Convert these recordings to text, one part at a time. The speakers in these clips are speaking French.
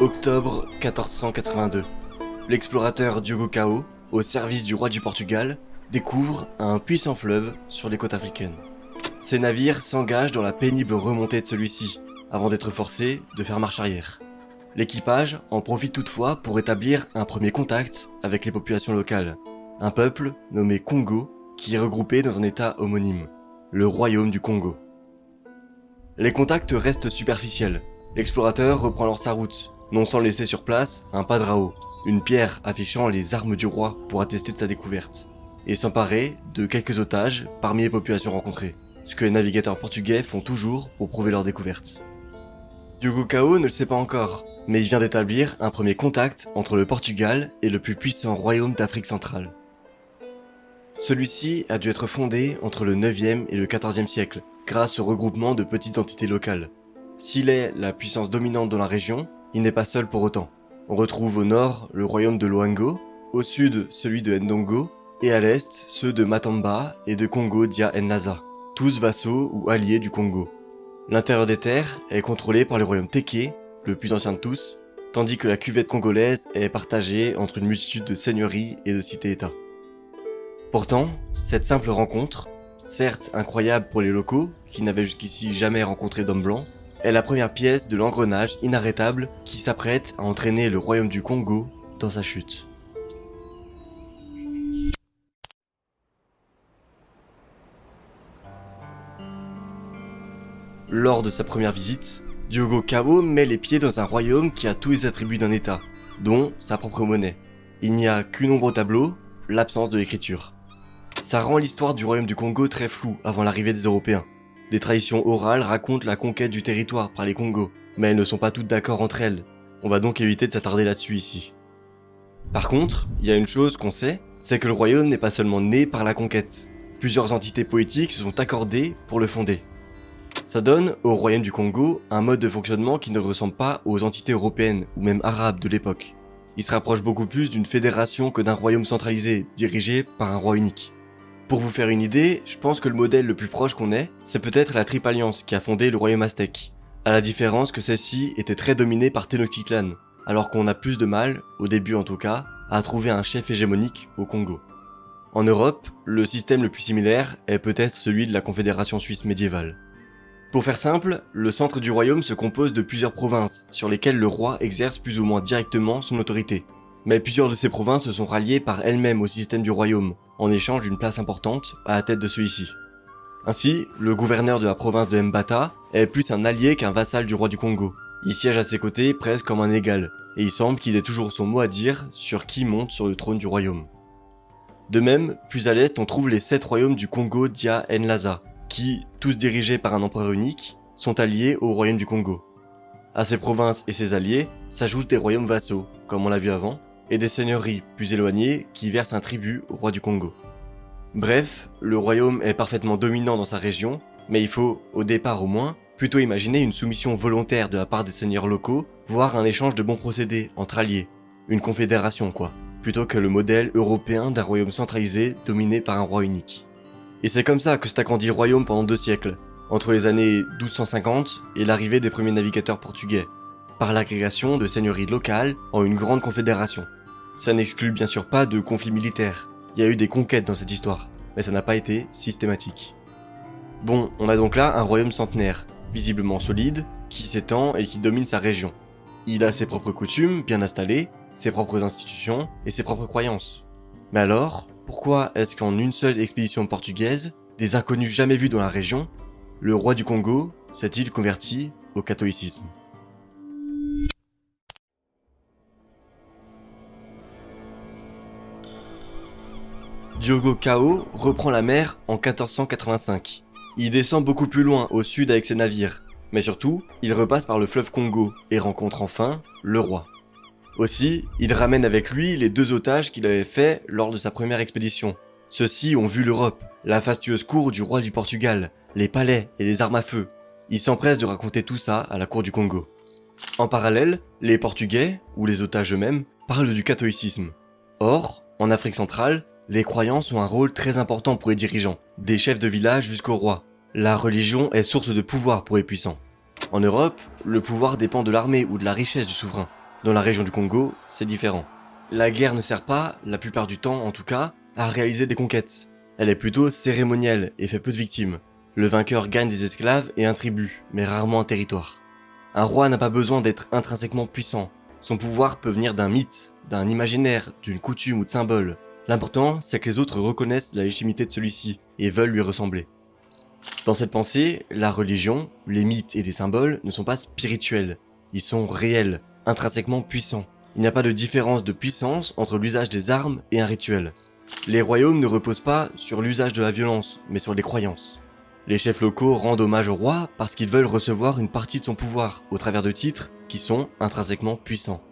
Octobre 1482. L'explorateur Diogo Cao, au service du roi du Portugal, découvre un puissant fleuve sur les côtes africaines. Ses navires s'engagent dans la pénible remontée de celui-ci, avant d'être forcés de faire marche arrière. L'équipage en profite toutefois pour établir un premier contact avec les populations locales, un peuple nommé Congo qui est regroupé dans un état homonyme, le royaume du Congo. Les contacts restent superficiels. L'explorateur reprend alors sa route, non sans laisser sur place un padrao, une pierre affichant les armes du roi pour attester de sa découverte, et s'emparer de quelques otages parmi les populations rencontrées, ce que les navigateurs portugais font toujours pour prouver leur découverte. Diogo Cao ne le sait pas encore, mais il vient d'établir un premier contact entre le Portugal et le plus puissant royaume d'Afrique centrale. Celui-ci a dû être fondé entre le 9e et le 14e siècle, grâce au regroupement de petites entités locales. S'il est la puissance dominante dans la région, il n'est pas seul pour autant. On retrouve au nord le royaume de Loango, au sud celui de Ndongo, et à l'est ceux de Matamba et de Congo Dia Nlaza, tous vassaux ou alliés du Congo. L'intérieur des terres est contrôlé par le royaume Téké, le plus ancien de tous, tandis que la cuvette congolaise est partagée entre une multitude de seigneuries et de cités-états. Pourtant, cette simple rencontre, certes incroyable pour les locaux, qui n'avaient jusqu'ici jamais rencontré d'homme blanc, est la première pièce de l'engrenage inarrêtable qui s'apprête à entraîner le royaume du Congo dans sa chute. Lors de sa première visite, Diogo Cao met les pieds dans un royaume qui a tous les attributs d'un état, dont sa propre monnaie. Il n'y a qu'une ombre au tableau, l'absence de l'écriture. Ça rend l'histoire du royaume du Congo très floue avant l'arrivée des Européens. Des traditions orales racontent la conquête du territoire par les Congos, mais elles ne sont pas toutes d'accord entre elles. On va donc éviter de s'attarder là-dessus ici. Par contre, il y a une chose qu'on sait, c'est que le royaume n'est pas seulement né par la conquête. Plusieurs entités poétiques se sont accordées pour le fonder. Ça donne au royaume du Congo un mode de fonctionnement qui ne ressemble pas aux entités européennes ou même arabes de l'époque. Il se rapproche beaucoup plus d'une fédération que d'un royaume centralisé, dirigé par un roi unique. Pour vous faire une idée, je pense que le modèle le plus proche qu'on ait, c'est peut-être la Triple Alliance qui a fondé le royaume aztèque, à la différence que celle-ci était très dominée par Tenochtitlan, alors qu'on a plus de mal, au début en tout cas, à trouver un chef hégémonique au Congo. En Europe, le système le plus similaire est peut-être celui de la Confédération suisse médiévale. Pour faire simple, le centre du royaume se compose de plusieurs provinces, sur lesquelles le roi exerce plus ou moins directement son autorité. Mais plusieurs de ces provinces se sont ralliées par elles-mêmes au système du royaume, en échange d'une place importante à la tête de celui-ci. Ainsi, le gouverneur de la province de Mbata est plus un allié qu'un vassal du roi du Congo. Il siège à ses côtés presque comme un égal, et il semble qu'il ait toujours son mot à dire sur qui monte sur le trône du royaume. De même, plus à l'est, on trouve les 7 royaumes du Congo Dia Nlaza, qui, tous dirigés par un empereur unique, sont alliés au royaume du Congo. À ces provinces et ses alliés s'ajoutent des royaumes vassaux, comme on l'a vu avant, et des seigneuries plus éloignées qui versent un tribut au roi du Congo. Bref, le royaume est parfaitement dominant dans sa région, mais il faut, au départ au moins, plutôt imaginer une soumission volontaire de la part des seigneurs locaux, voire un échange de bons procédés entre alliés, une confédération quoi, plutôt que le modèle européen d'un royaume centralisé dominé par un roi unique. Et c'est comme ça que s'est agrandi le royaume pendant 2 siècles, entre les années 1250 et l'arrivée des premiers navigateurs portugais, par l'agrégation de seigneuries locales en une grande confédération. Ça n'exclut bien sûr pas de conflits militaires, il y a eu des conquêtes dans cette histoire, mais ça n'a pas été systématique. Bon, on a donc là un royaume centenaire, visiblement solide, qui s'étend et qui domine sa région. Il a ses propres coutumes bien installées, ses propres institutions et ses propres croyances. Mais alors, pourquoi est-ce qu'en une seule expédition portugaise, des inconnus jamais vus dans la région, le roi du Congo s'est-il converti au catholicisme ? Diogo Cao reprend la mer en 1485. Il descend beaucoup plus loin au sud avec ses navires, mais surtout, il repasse par le fleuve Congo et rencontre enfin le roi. Aussi, il ramène avec lui les 2 otages qu'il avait faits lors de sa première expédition. Ceux-ci ont vu l'Europe, la fastueuse cour du roi du Portugal, les palais et les armes à feu. Il s'empresse de raconter tout ça à la cour du Congo. En parallèle, les Portugais, ou les otages eux-mêmes, parlent du catholicisme. Or, en Afrique centrale, les croyances ont un rôle très important pour les dirigeants, des chefs de village jusqu'au roi. La religion est source de pouvoir pour les puissants. En Europe, le pouvoir dépend de l'armée ou de la richesse du souverain. Dans la région du Congo, c'est différent. La guerre ne sert pas, la plupart du temps en tout cas, à réaliser des conquêtes. Elle est plutôt cérémonielle et fait peu de victimes. Le vainqueur gagne des esclaves et un tribut, mais rarement un territoire. Un roi n'a pas besoin d'être intrinsèquement puissant. Son pouvoir peut venir d'un mythe, d'un imaginaire, d'une coutume ou de symbole. L'important, c'est que les autres reconnaissent la légitimité de celui-ci et veulent lui ressembler. Dans cette pensée, la religion, les mythes et les symboles ne sont pas spirituels. Ils sont réels, intrinsèquement puissants. Il n'y a pas de différence de puissance entre l'usage des armes et un rituel. Les royaumes ne reposent pas sur l'usage de la violence, mais sur les croyances. Les chefs locaux rendent hommage au roi parce qu'ils veulent recevoir une partie de son pouvoir, au travers de titres qui sont intrinsèquement puissants.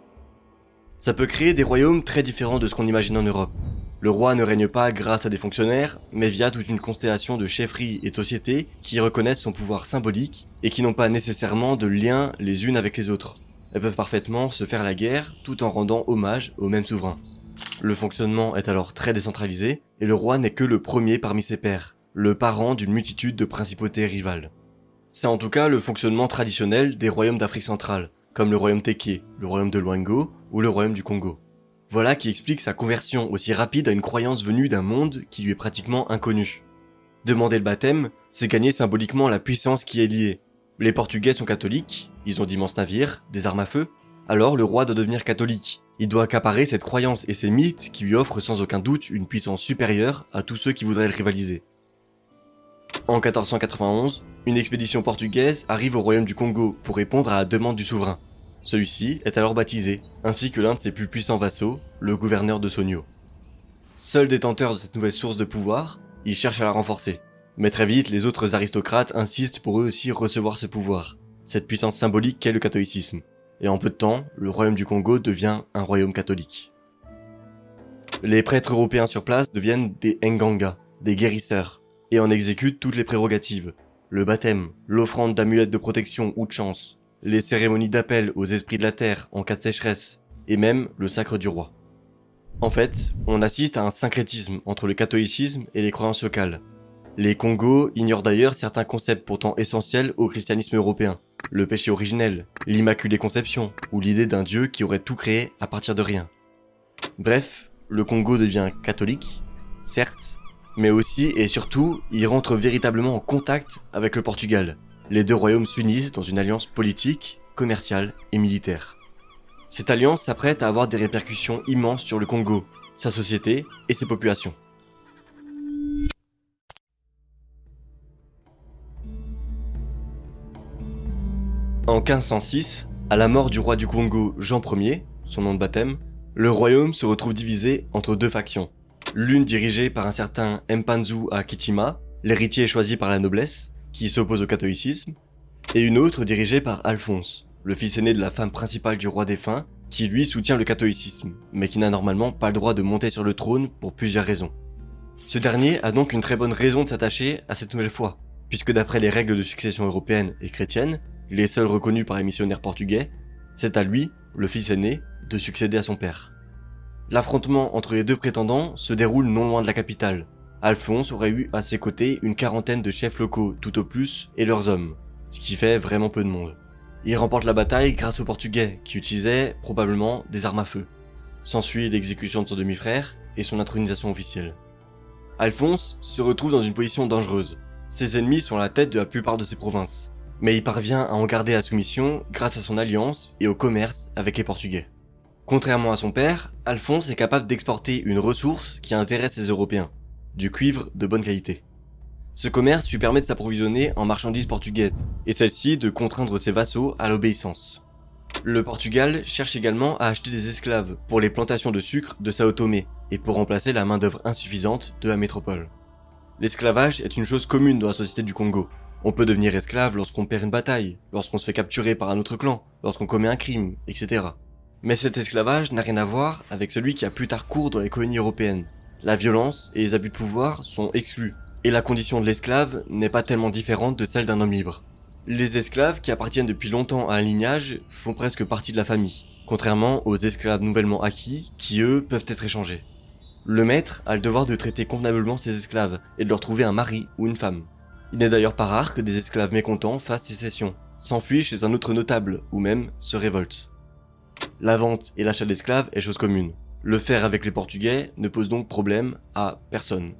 Ça peut créer des royaumes très différents de ce qu'on imagine en Europe. Le roi ne règne pas grâce à des fonctionnaires, mais via toute une constellation de chefferies et de sociétés qui reconnaissent son pouvoir symbolique et qui n'ont pas nécessairement de lien les unes avec les autres. Elles peuvent parfaitement se faire la guerre tout en rendant hommage au même souverain. Le fonctionnement est alors très décentralisé et le roi n'est que le premier parmi ses pairs, le parent d'une multitude de principautés rivales. C'est en tout cas le fonctionnement traditionnel des royaumes d'Afrique centrale, comme le royaume Téké, le royaume de Luango ou le royaume du Congo. Voilà qui explique sa conversion aussi rapide à une croyance venue d'un monde qui lui est pratiquement inconnu. Demander le baptême, c'est gagner symboliquement la puissance qui est liée. Les Portugais sont catholiques, ils ont d'immenses navires, des armes à feu, alors le roi doit devenir catholique. Il doit accaparer cette croyance et ces mythes qui lui offrent sans aucun doute une puissance supérieure à tous ceux qui voudraient le rivaliser. En 1491, une expédition portugaise arrive au royaume du Congo pour répondre à la demande du souverain. Celui-ci est alors baptisé, ainsi que l'un de ses plus puissants vassaux, le gouverneur de Sonio. Seul détenteur de cette nouvelle source de pouvoir, il cherche à la renforcer. Mais très vite, les autres aristocrates insistent pour eux aussi recevoir ce pouvoir, cette puissance symbolique qu'est le catholicisme. Et en peu de temps, le royaume du Congo devient un royaume catholique. Les prêtres européens sur place deviennent des nganga, des guérisseurs, et en exécutent toutes les prérogatives. Le baptême, l'offrande d'amulettes de protection ou de chance, les cérémonies d'appel aux esprits de la terre en cas de sécheresse, et même le sacre du roi. En fait, on assiste à un syncrétisme entre le catholicisme et les croyances locales. Les Congos ignorent d'ailleurs certains concepts pourtant essentiels au christianisme européen. Le péché originel, l'immaculée conception, ou l'idée d'un dieu qui aurait tout créé à partir de rien. Bref, le Congo devient catholique, certes, mais aussi et surtout, il rentre véritablement en contact avec le Portugal. Les deux royaumes s'unissent dans une alliance politique, commerciale et militaire. Cette alliance s'apprête à avoir des répercussions immenses sur le Congo, sa société et ses populations. En 1506, à la mort du roi du Congo Jean Ier, son nom de baptême, le royaume se retrouve divisé entre deux factions. L'une dirigée par un certain Mpanzu Akitima, l'héritier choisi par la noblesse, qui s'oppose au catholicisme, et une autre dirigée par Alphonse, le fils aîné de la femme principale du roi défunt, qui lui soutient le catholicisme, mais qui n'a normalement pas le droit de monter sur le trône pour plusieurs raisons. Ce dernier a donc une très bonne raison de s'attacher à cette nouvelle foi, puisque d'après les règles de succession européennes et chrétiennes, les seuls reconnus par les missionnaires portugais, c'est à lui, le fils aîné, de succéder à son père. L'affrontement entre les deux prétendants se déroule non loin de la capitale. Alphonse aurait eu à ses côtés une quarantaine de chefs locaux tout au plus et leurs hommes, ce qui fait vraiment peu de monde. Il remporte la bataille grâce aux Portugais qui utilisaient probablement des armes à feu. S'ensuit l'exécution de son demi-frère et son intronisation officielle. Alphonse se retrouve dans une position dangereuse. Ses ennemis sont à la tête de la plupart de ses provinces, mais il parvient à en garder la soumission grâce à son alliance et au commerce avec les Portugais. Contrairement à son père, Alphonse est capable d'exporter une ressource qui intéresse les Européens, du cuivre de bonne qualité. Ce commerce lui permet de s'approvisionner en marchandises portugaises, et celle-ci de contraindre ses vassaux à l'obéissance. Le Portugal cherche également à acheter des esclaves pour les plantations de sucre de Sao Tomé, et pour remplacer la main-d'œuvre insuffisante de la métropole. L'esclavage est une chose commune dans la société du Congo. On peut devenir esclave lorsqu'on perd une bataille, lorsqu'on se fait capturer par un autre clan, lorsqu'on commet un crime, etc. Mais cet esclavage n'a rien à voir avec celui qui a plus tard cours dans les colonies européennes. La violence et les abus de pouvoir sont exclus, et la condition de l'esclave n'est pas tellement différente de celle d'un homme libre. Les esclaves qui appartiennent depuis longtemps à un lignage font presque partie de la famille, contrairement aux esclaves nouvellement acquis qui eux peuvent être échangés. Le maître a le devoir de traiter convenablement ses esclaves et de leur trouver un mari ou une femme. Il n'est d'ailleurs pas rare que des esclaves mécontents fassent sécession, s'enfuient chez un autre notable ou même se révoltent. La vente et l'achat d'esclaves est chose commune. Le faire avec les Portugais ne pose donc problème à personne.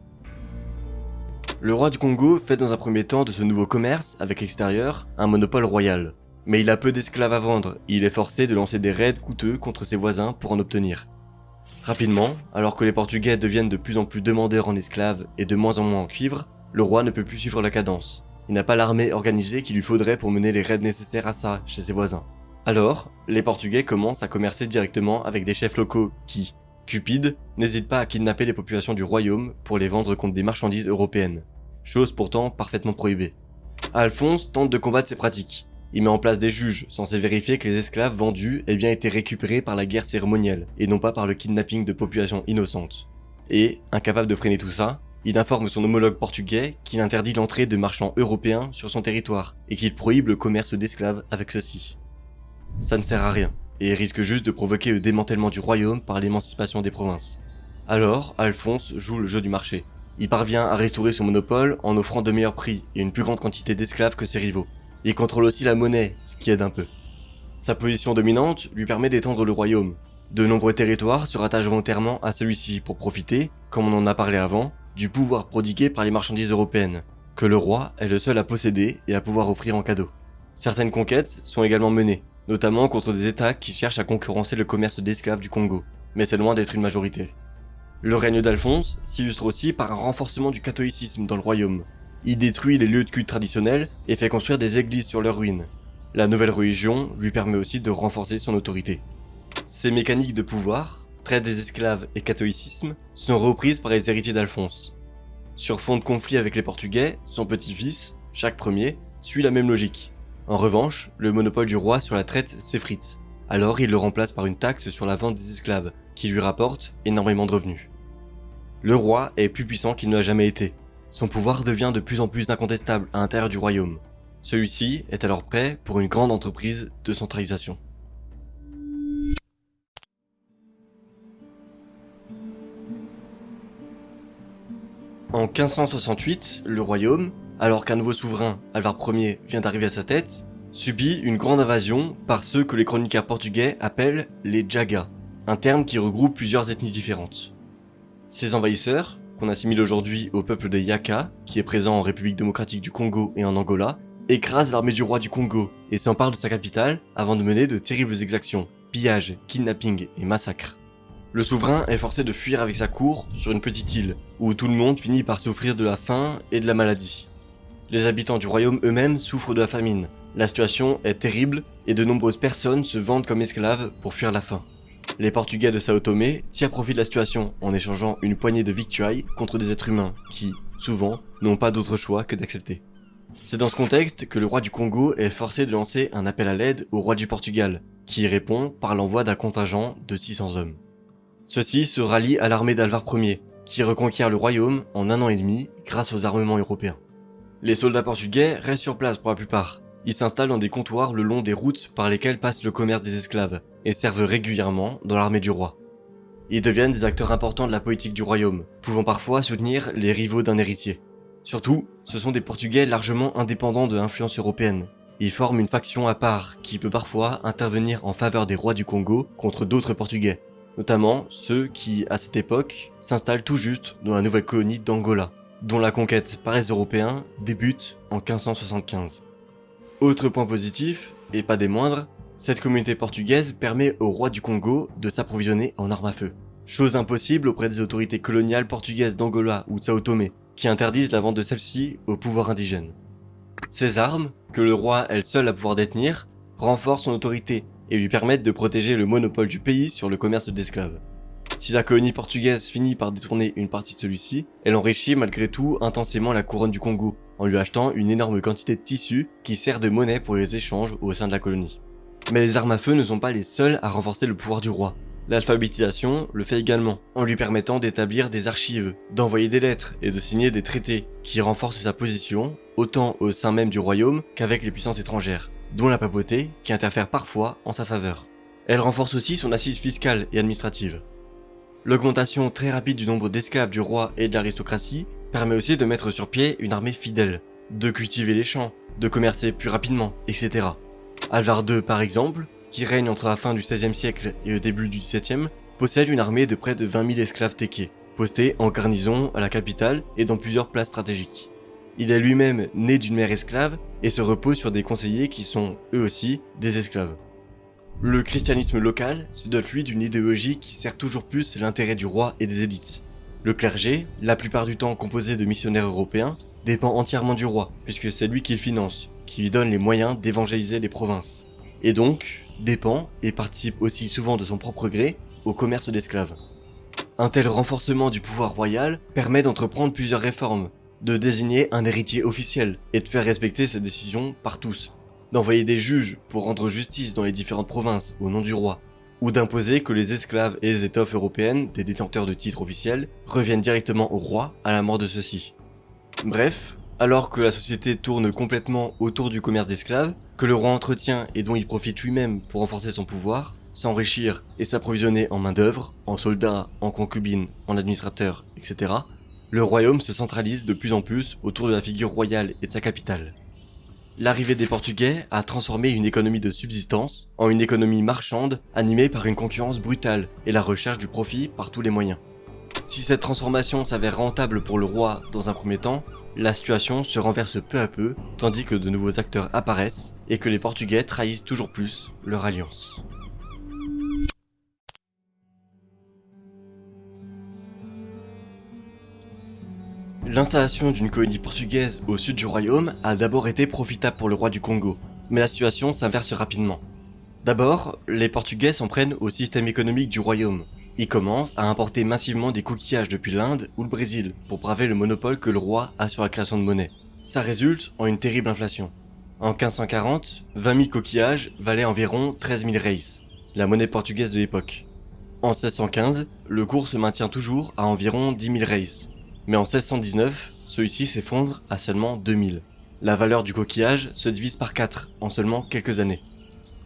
Le roi du Congo fait dans un premier temps de ce nouveau commerce avec l'extérieur un monopole royal. Mais il a peu d'esclaves à vendre et il est forcé de lancer des raids coûteux contre ses voisins pour en obtenir. Rapidement, alors que les Portugais deviennent de plus en plus demandeurs en esclaves et de moins en moins en cuivre, le roi ne peut plus suivre la cadence. Il n'a pas l'armée organisée qu'il lui faudrait pour mener les raids nécessaires à ça chez ses voisins. Alors, les Portugais commencent à commercer directement avec des chefs locaux qui, cupides, n'hésitent pas à kidnapper les populations du royaume pour les vendre contre des marchandises européennes. Chose pourtant parfaitement prohibée. Alphonse tente de combattre ces pratiques. Il met en place des juges censés vérifier que les esclaves vendus aient bien été récupérés par la guerre cérémonielle et non pas par le kidnapping de populations innocentes. Et, incapable de freiner tout ça, il informe son homologue portugais qu'il interdit l'entrée de marchands européens sur son territoire et qu'il prohibe le commerce d'esclaves avec ceux-ci. Ça ne sert à rien et risque juste de provoquer le démantèlement du royaume par l'émancipation des provinces. Alors, Alphonse joue le jeu du marché. Il parvient à restaurer son monopole en offrant de meilleurs prix et une plus grande quantité d'esclaves que ses rivaux. Il contrôle aussi la monnaie, ce qui aide un peu. Sa position dominante lui permet d'étendre le royaume. De nombreux territoires se rattachent volontairement à celui-ci pour profiter, comme on en a parlé avant, du pouvoir prodigué par les marchandises européennes, que le roi est le seul à posséder et à pouvoir offrir en cadeau. Certaines conquêtes sont également menées, notamment contre des États qui cherchent à concurrencer le commerce d'esclaves du Congo, mais c'est loin d'être une majorité. Le règne d'Alphonse s'illustre aussi par un renforcement du catholicisme dans le royaume. Il détruit les lieux de culte traditionnels et fait construire des églises sur leurs ruines. La nouvelle religion lui permet aussi de renforcer son autorité. Ces mécaniques de pouvoir, traite des esclaves et catholicisme, sont reprises par les héritiers d'Alphonse. Sur fond de conflit avec les Portugais, son petit-fils, Jacques Ier, suit la même logique. En revanche, le monopole du roi sur la traite s'effrite. Alors il le remplace par une taxe sur la vente des esclaves, qui lui rapporte énormément de revenus. Le roi est plus puissant qu'il ne l'a jamais été. Son pouvoir devient de plus en plus incontestable à l'intérieur du royaume. Celui-ci est alors prêt pour une grande entreprise de centralisation. En 1568, le royaume, alors qu'un nouveau souverain, Alvar Ier, vient d'arriver à sa tête, subit une grande invasion par ceux que les chroniqueurs portugais appellent les Jaga, un terme qui regroupe plusieurs ethnies différentes. Ces envahisseurs, qu'on assimile aujourd'hui au peuple des Yaka, qui est présent en République démocratique du Congo et en Angola, écrasent l'armée du roi du Congo et s'emparent de sa capitale avant de mener de terribles exactions, pillages, kidnappings et massacres. Le souverain est forcé de fuir avec sa cour sur une petite île, où tout le monde finit par souffrir de la faim et de la maladie. Les habitants du royaume eux-mêmes souffrent de la famine. La situation est terrible et de nombreuses personnes se vendent comme esclaves pour fuir la faim. Les Portugais de Sao Tomé tirent profit de la situation en échangeant une poignée de victuailles contre des êtres humains qui, souvent, n'ont pas d'autre choix que d'accepter. C'est dans ce contexte que le roi du Congo est forcé de lancer un appel à l'aide au roi du Portugal, qui y répond par l'envoi d'un contingent de 600 hommes. Ceux-ci se rallient à l'armée d'Alvar Ier, qui reconquiert le royaume en 1 an et demi grâce aux armements européens. Les soldats portugais restent sur place pour la plupart. Ils s'installent dans des comptoirs le long des routes par lesquelles passe le commerce des esclaves et servent régulièrement dans l'armée du roi. Ils deviennent des acteurs importants de la politique du royaume, pouvant parfois soutenir les rivaux d'un héritier. Surtout, ce sont des Portugais largement indépendants de l'influence européenne. Ils forment une faction à part qui peut parfois intervenir en faveur des rois du Congo contre d'autres Portugais, notamment ceux qui, à cette époque, s'installent tout juste dans la nouvelle colonie d'Angola, dont la conquête par les Européens débute en 1575. Autre point positif, et pas des moindres, cette communauté portugaise permet au roi du Congo de s'approvisionner en armes à feu. Chose impossible auprès des autorités coloniales portugaises d'Angola ou de Sao Tomé, qui interdisent la vente de celles-ci aux pouvoirs indigènes. Ces armes, que le roi est le seul à pouvoir détenir, renforcent son autorité et lui permettent de protéger le monopole du pays sur le commerce d'esclaves. Si la colonie portugaise finit par détourner une partie de celui-ci, elle enrichit malgré tout intensément la couronne du Congo, en lui achetant une énorme quantité de tissus qui sert de monnaie pour les échanges au sein de la colonie. Mais les armes à feu ne sont pas les seules à renforcer le pouvoir du roi. L'alphabétisation le fait également, en lui permettant d'établir des archives, d'envoyer des lettres et de signer des traités qui renforcent sa position, autant au sein même du royaume qu'avec les puissances étrangères, dont la papauté qui interfère parfois en sa faveur. Elle renforce aussi son assise fiscale et administrative. L'augmentation très rapide du nombre d'esclaves du roi et de l'aristocratie permet aussi de mettre sur pied une armée fidèle, de cultiver les champs, de commercer plus rapidement, etc. Alvar II, par exemple, qui règne entre la fin du XVIe siècle et le début du XVIIe, possède une armée de près de 20 000 esclaves tékés, postés en garnison à la capitale et dans plusieurs places stratégiques. Il est lui-même né d'une mère esclave et se repose sur des conseillers qui sont, eux aussi, des esclaves. Le christianisme local se dote lui d'une idéologie qui sert toujours plus l'intérêt du roi et des élites. Le clergé, la plupart du temps composé de missionnaires européens, dépend entièrement du roi, puisque c'est lui qui le finance, qui lui donne les moyens d'évangéliser les provinces, et donc dépend et participe aussi souvent de son propre gré au commerce d'esclaves. Un tel renforcement du pouvoir royal permet d'entreprendre plusieurs réformes, de désigner un héritier officiel et de faire respecter ses décisions par tous, d'envoyer des juges pour rendre justice dans les différentes provinces au nom du roi, ou d'imposer que les esclaves et les étoffes européennes des détenteurs de titres officiels reviennent directement au roi à la mort de ceux-ci. Bref, alors que la société tourne complètement autour du commerce d'esclaves, que le roi entretient et dont il profite lui-même pour renforcer son pouvoir, s'enrichir et s'approvisionner en main-d'œuvre, en soldats, en concubines, en administrateurs, etc., le royaume se centralise de plus en plus autour de la figure royale et de sa capitale. L'arrivée des Portugais a transformé une économie de subsistance en une économie marchande animée par une concurrence brutale et la recherche du profit par tous les moyens. Si cette transformation s'avère rentable pour le roi dans un premier temps, la situation se renverse peu à peu tandis que de nouveaux acteurs apparaissent et que les Portugais trahissent toujours plus leur alliance. L'installation d'une colonie portugaise au sud du royaume a d'abord été profitable pour le roi du Congo, mais la situation s'inverse rapidement. D'abord, les Portugais s'en prennent au système économique du royaume. Ils commencent à importer massivement des coquillages depuis l'Inde ou le Brésil pour braver le monopole que le roi a sur la création de monnaie. Ça résulte en une terrible inflation. En 1540, 20 000 coquillages valaient environ 13 000 reis, la monnaie portugaise de l'époque. En 1615, le cours se maintient toujours à environ 10 000 reis. Mais en 1619, celui-ci s'effondre à seulement 2000. La valeur du coquillage se divise par 4 en seulement quelques années.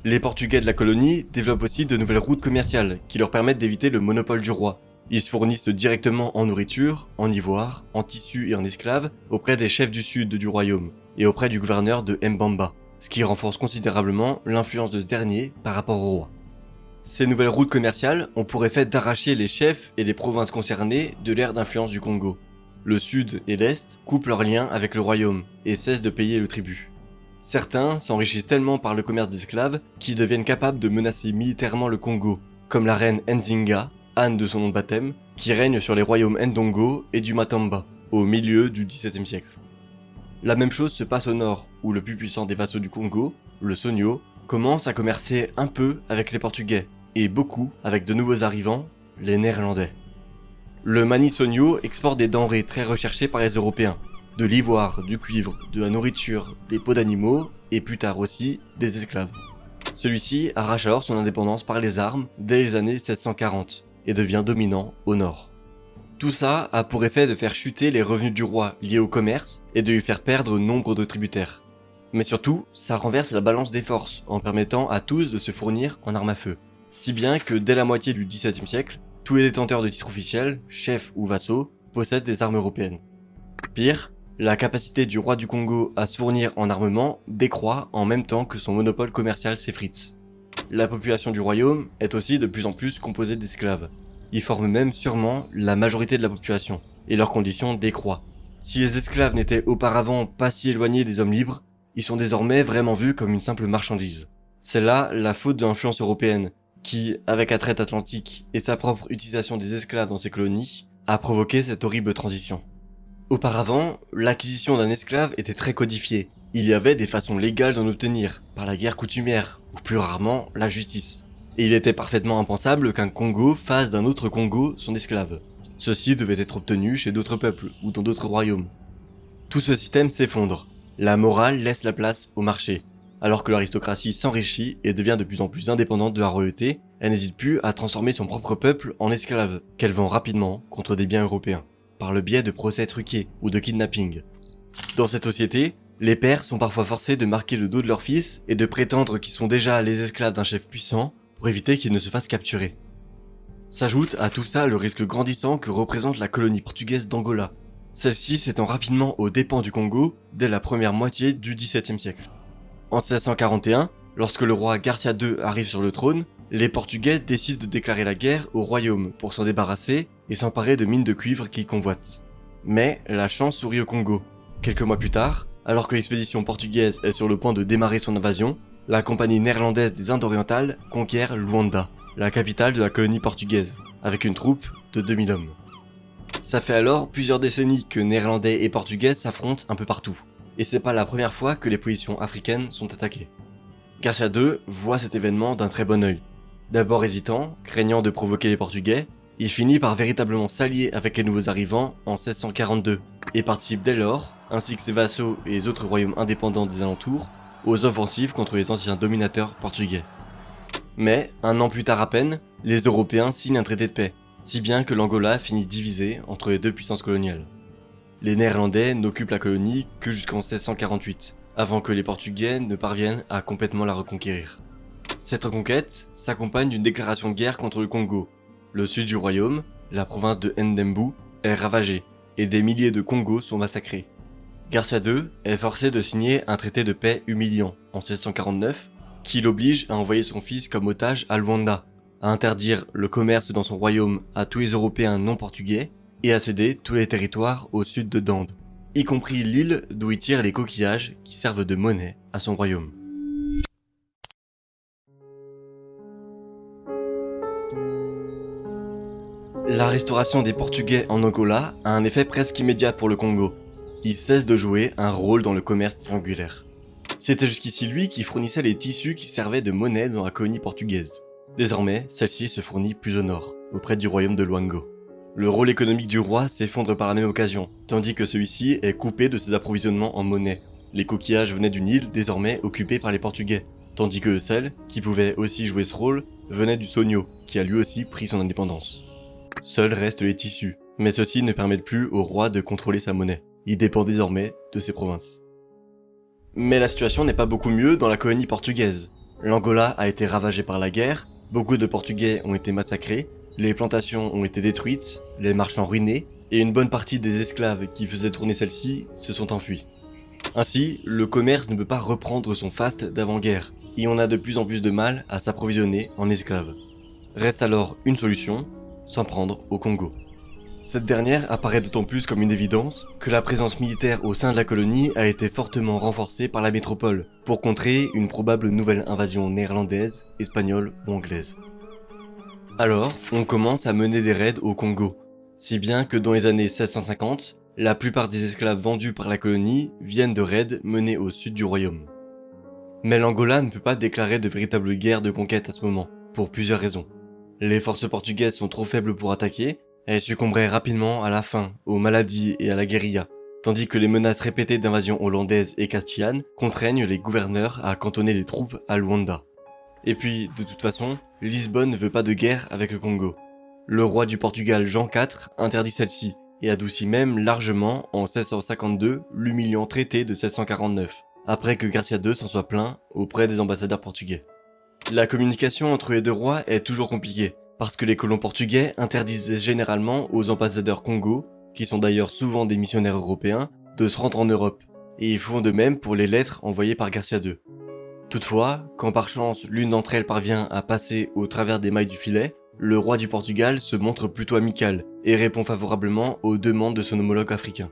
Les Portugais de la colonie développent aussi de nouvelles routes commerciales qui leur permettent d'éviter le monopole du roi. Ils se fournissent directement en nourriture, en ivoire, en tissus et en esclaves auprès des chefs du sud du royaume et auprès du gouverneur de Mbamba, ce qui renforce considérablement l'influence de ce dernier par rapport au roi. Ces nouvelles routes commerciales ont pour effet d'arracher les chefs et les provinces concernées de l'ère d'influence du Congo. Le sud et l'est coupent leurs liens avec le royaume et cessent de payer le tribut. Certains s'enrichissent tellement par le commerce d'esclaves qu'ils deviennent capables de menacer militairement le Congo, comme la reine Nzinga, Anne de son nom de baptême, qui règne sur les royaumes Ndongo et du Matamba, au milieu du XVIIe siècle. La même chose se passe au nord, où le plus puissant des vassaux du Congo, le Sonio, commence à commercer un peu avec les Portugais, et beaucoup avec de nouveaux arrivants, les Néerlandais. Le Mani-Sonio exporte des denrées très recherchées par les Européens, de l'ivoire, du cuivre, de la nourriture, des peaux d'animaux, et plus tard aussi, des esclaves. Celui-ci arrache alors son indépendance par les armes dès les années 1640, et devient dominant au nord. Tout ça a pour effet de faire chuter les revenus du roi liés au commerce, et de lui faire perdre nombre de tributaires. Mais surtout, ça renverse la balance des forces, en permettant à tous de se fournir en armes à feu. Si bien que dès la moitié du XVIIe siècle, tous les détenteurs de titres officiels, chefs ou vassaux, possèdent des armes européennes. Pire, la capacité du roi du Congo à se fournir en armement décroît en même temps que son monopole commercial s'effrite. La population du royaume est aussi de plus en plus composée d'esclaves. Ils forment même sûrement la majorité de la population, et leurs conditions décroît. Si les esclaves n'étaient auparavant pas si éloignés des hommes libres, ils sont désormais vraiment vus comme une simple marchandise. C'est là la faute de l'influence européenne, qui, avec la traite atlantique et sa propre utilisation des esclaves dans ses colonies, a provoqué cette horrible transition. Auparavant, l'acquisition d'un esclave était très codifiée. Il y avait des façons légales d'en obtenir, par la guerre coutumière, ou plus rarement, la justice. Et il était parfaitement impensable qu'un Congo fasse d'un autre Congo son esclave. Ceci devait être obtenu chez d'autres peuples, ou dans d'autres royaumes. Tout ce système s'effondre. La morale laisse la place au marché. Alors que l'aristocratie s'enrichit et devient de plus en plus indépendante de la royauté, elle n'hésite plus à transformer son propre peuple en esclave, qu'elle vend rapidement contre des biens européens, par le biais de procès truqués ou de kidnapping. Dans cette société, les pères sont parfois forcés de marquer le dos de leurs fils et de prétendre qu'ils sont déjà les esclaves d'un chef puissant pour éviter qu'ils ne se fassent capturer. S'ajoute à tout ça le risque grandissant que représente la colonie portugaise d'Angola, celle-ci s'étend rapidement aux dépens du Congo dès la première moitié du XVIIe siècle. En 1641, Lorsque le roi Garcia II arrive sur le trône, les Portugais décident de déclarer la guerre au royaume pour s'en débarrasser et s'emparer de mines de cuivre qu'ils convoitent. Mais la chance sourit au Congo. Quelques mois plus tard, alors que l'expédition portugaise est sur le point de démarrer son invasion, la compagnie néerlandaise des Indes orientales conquiert Luanda, la capitale de la colonie portugaise, avec une troupe de 2000 hommes. Ça fait alors plusieurs décennies que Néerlandais et Portugais s'affrontent un peu partout, et c'est pas la première fois que les positions africaines sont attaquées. Garcia II voit cet événement d'un très bon œil. D'abord hésitant, craignant de provoquer les Portugais, il finit par véritablement s'allier avec les nouveaux arrivants en 1642, et participe dès lors, ainsi que ses vassaux et les autres royaumes indépendants des alentours, aux offensives contre les anciens dominateurs portugais. Mais, un an plus tard à peine, les Européens signent un traité de paix, si bien que l'Angola finit divisé entre les deux puissances coloniales. Les Néerlandais n'occupent la colonie que jusqu'en 1648, avant que les Portugais ne parviennent à complètement la reconquérir. Cette reconquête s'accompagne d'une déclaration de guerre contre le Congo. Le sud du royaume, la province de Ndembu, est ravagée, et des milliers de Congos sont massacrés. Garcia II est forcé de signer un traité de paix humiliant en 1649, qui l'oblige à envoyer son fils comme otage à Luanda, à interdire le commerce dans son royaume à tous les Européens non portugais, et à céder tous les territoires au sud de Dande, y compris l'île d'où il tire les coquillages qui servent de monnaie à son royaume. La restauration des Portugais en Angola a un effet presque immédiat pour le Congo. Il cesse de jouer un rôle dans le commerce triangulaire. C'était jusqu'ici lui qui fournissait les tissus qui servaient de monnaie dans la colonie portugaise. Désormais, celle-ci se fournit plus au nord, auprès du royaume de Luango. Le rôle économique du roi s'effondre par la même occasion, tandis que celui-ci est coupé de ses approvisionnements en monnaie. Les coquillages venaient d'une île désormais occupée par les Portugais, tandis que celle, qui pouvait aussi jouer ce rôle, venait du Sonio, qui a lui aussi pris son indépendance. Seuls restent les tissus, mais ceux-ci ne permettent plus au roi de contrôler sa monnaie. Il dépend désormais de ses provinces. Mais la situation n'est pas beaucoup mieux dans la colonie portugaise. L'Angola a été ravagée par la guerre, beaucoup de Portugais ont été massacrés, les plantations ont été détruites, les marchands ruinés, et une bonne partie des esclaves qui faisaient tourner celles-ci se sont enfuis. Ainsi, le commerce ne peut pas reprendre son faste d'avant-guerre, et on a de plus en plus de mal à s'approvisionner en esclaves. Reste alors une solution, s'en prendre au Congo. Cette dernière apparaît d'autant plus comme une évidence que la présence militaire au sein de la colonie a été fortement renforcée par la métropole pour contrer une probable nouvelle invasion néerlandaise, espagnole ou anglaise. Alors, on commence à mener des raids au Congo, si bien que dans les années 1650, la plupart des esclaves vendus par la colonie viennent de raids menés au sud du royaume. Mais l'Angola ne peut pas déclarer de véritable guerre de conquête à ce moment, pour plusieurs raisons. Les forces portugaises sont trop faibles pour attaquer, elles succomberaient rapidement à la faim, aux maladies et à la guérilla, tandis que les menaces répétées d'invasion hollandaise et castillane contraignent les gouverneurs à cantonner les troupes à Luanda. Et puis, de toute façon, Lisbonne ne veut pas de guerre avec le Congo. Le roi du Portugal Jean IV interdit celle-ci, et adoucit même largement en 1652 l'humiliant traité de 1649, après que Garcia II s'en soit plaint auprès des ambassadeurs portugais. La communication entre les deux rois est toujours compliquée, parce que les colons portugais interdisent généralement aux ambassadeurs Congo, qui sont d'ailleurs souvent des missionnaires européens, de se rendre en Europe, et ils font de même pour les lettres envoyées par Garcia II. Toutefois, quand par chance l'une d'entre elles parvient à passer au travers des mailles du filet, le roi du Portugal se montre plutôt amical et répond favorablement aux demandes de son homologue africain.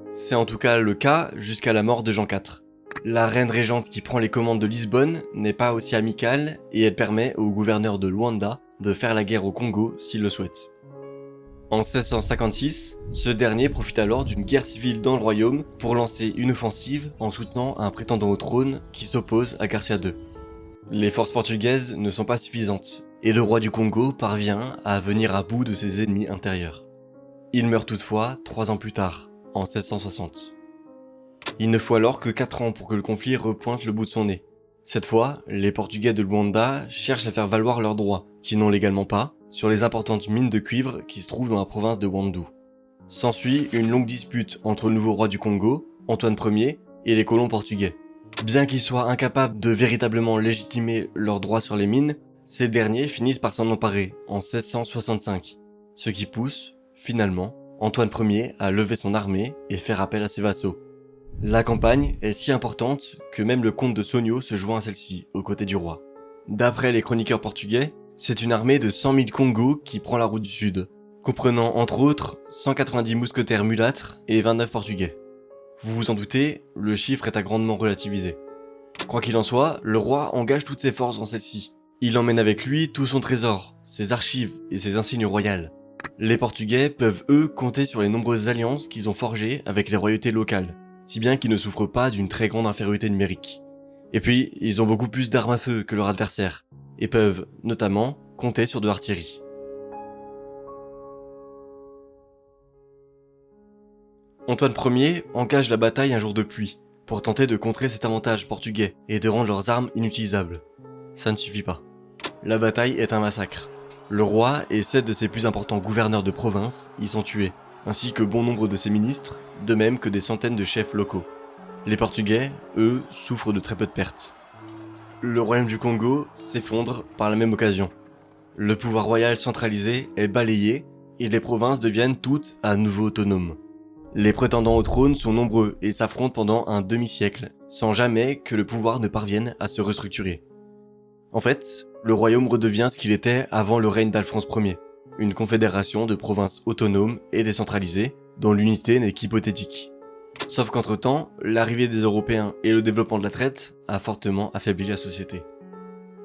C'est en tout cas le cas jusqu'à la mort de Jean IV. La reine régente qui prend les commandes de Lisbonne n'est pas aussi amicale et elle permet au gouverneur de Luanda de faire la guerre au Congo s'il le souhaite. En 1656, ce dernier profite alors d'une guerre civile dans le royaume pour lancer une offensive en soutenant un prétendant au trône qui s'oppose à Garcia II. Les forces portugaises ne sont pas suffisantes et le roi du Congo parvient à venir à bout de ses ennemis intérieurs. Il meurt toutefois 3 ans plus tard, en 1660. Il ne faut alors que 4 ans pour que le conflit repointe le bout de son nez. Cette fois, les Portugais de Luanda cherchent à faire valoir leurs droits, qui n'ont légalement pas, sur les importantes mines de cuivre qui se trouvent dans la province de Wandu. S'ensuit une longue dispute entre le nouveau roi du Congo, Antoine Ier, et les colons portugais. Bien qu'ils soient incapables de véritablement légitimer leurs droits sur les mines, ces derniers finissent par s'en emparer en 1665, ce qui pousse, finalement, Antoine Ier à lever son armée et faire appel à ses vassaux. La campagne est si importante que même le comte de Sonio se joint à celle-ci, aux côtés du roi. D'après les chroniqueurs portugais, c'est une armée de 100 000 Congos qui prend la route du sud, comprenant entre autres 190 mousquetaires mulâtres et 29 portugais. Vous vous en doutez, le chiffre est à grandement relativisé. Quoi qu'il en soit, le roi engage toutes ses forces dans celle-ci. Il emmène avec lui tout son trésor, ses archives et ses insignes royales. Les Portugais peuvent eux compter sur les nombreuses alliances qu'ils ont forgées avec les royautés locales, si bien qu'ils ne souffrent pas d'une très grande infériorité numérique. Et puis, ils ont beaucoup plus d'armes à feu que leurs adversaires, et peuvent, notamment, compter sur de l'artillerie. Antoine Ier engage la bataille un jour de pluie, pour tenter de contrer cet avantage portugais et de rendre leurs armes inutilisables. Ça ne suffit pas. La bataille est un massacre. Le roi et 7 de ses plus importants gouverneurs de province y sont tués, ainsi que bon nombre de ses ministres, de même que des centaines de chefs locaux. Les Portugais, eux, souffrent de très peu de pertes. Le royaume du Congo s'effondre par la même occasion. Le pouvoir royal centralisé est balayé et les provinces deviennent toutes à nouveau autonomes. Les prétendants au trône sont nombreux et s'affrontent pendant un demi-siècle, sans jamais que le pouvoir ne parvienne à se restructurer. En fait, le royaume redevient ce qu'il était avant le règne d'Alphonse Ier, une confédération de provinces autonomes et décentralisées, dont l'unité n'est qu'hypothétique. Sauf qu'entre-temps, l'arrivée des Européens et le développement de la traite a fortement affaibli la société.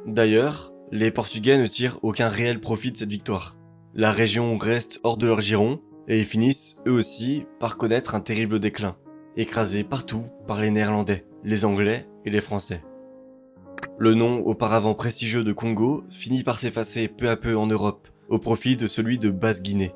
D'ailleurs, les Portugais ne tirent aucun réel profit de cette victoire. La région reste hors de leur giron, et ils finissent, eux aussi, par connaître un terrible déclin, écrasés partout par les Néerlandais, les Anglais et les Français. Le nom auparavant prestigieux de Congo finit par s'effacer peu à peu en Europe, au profit de celui de Basse-Guinée.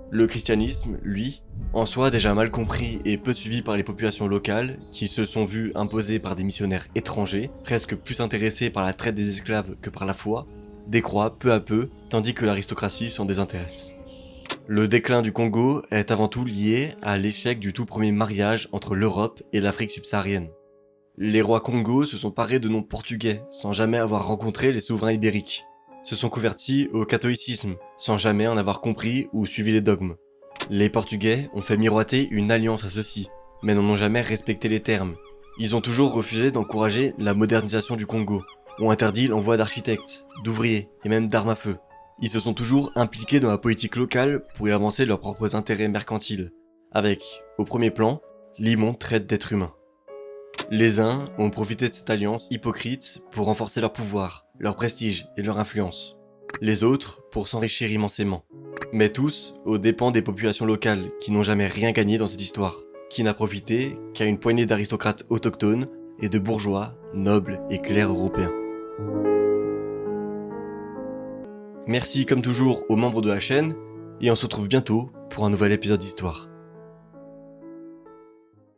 Le christianisme, lui, en soi déjà mal compris et peu suivi par les populations locales, qui se sont vues imposées par des missionnaires étrangers, presque plus intéressés par la traite des esclaves que par la foi, décroît peu à peu, tandis que l'aristocratie s'en désintéresse. Le déclin du Congo est avant tout lié à l'échec du tout premier mariage entre l'Europe et l'Afrique subsaharienne. Les rois Congo se sont parés de noms portugais sans jamais avoir rencontré les souverains ibériques, se sont convertis au catholicisme sans jamais en avoir compris ou suivi les dogmes. Les Portugais ont fait miroiter une alliance à ceux-ci, mais n'en ont jamais respecté les termes. Ils ont toujours refusé d'encourager la modernisation du Congo, ont interdit l'envoi d'architectes, d'ouvriers et même d'armes à feu. Ils se sont toujours impliqués dans la politique locale pour y avancer leurs propres intérêts mercantiles, avec, au premier plan, l'immonde traite d'êtres humains. Les uns ont profité de cette alliance hypocrite pour renforcer leur pouvoir, leur prestige et leur influence. Les autres pour s'enrichir immensément. Mais tous aux dépens des populations locales qui n'ont jamais rien gagné dans cette histoire, qui n'a profité qu'à une poignée d'aristocrates autochtones et de bourgeois, nobles et clercs européens. Merci comme toujours aux membres de la chaîne et on se retrouve bientôt pour un nouvel épisode d'histoire.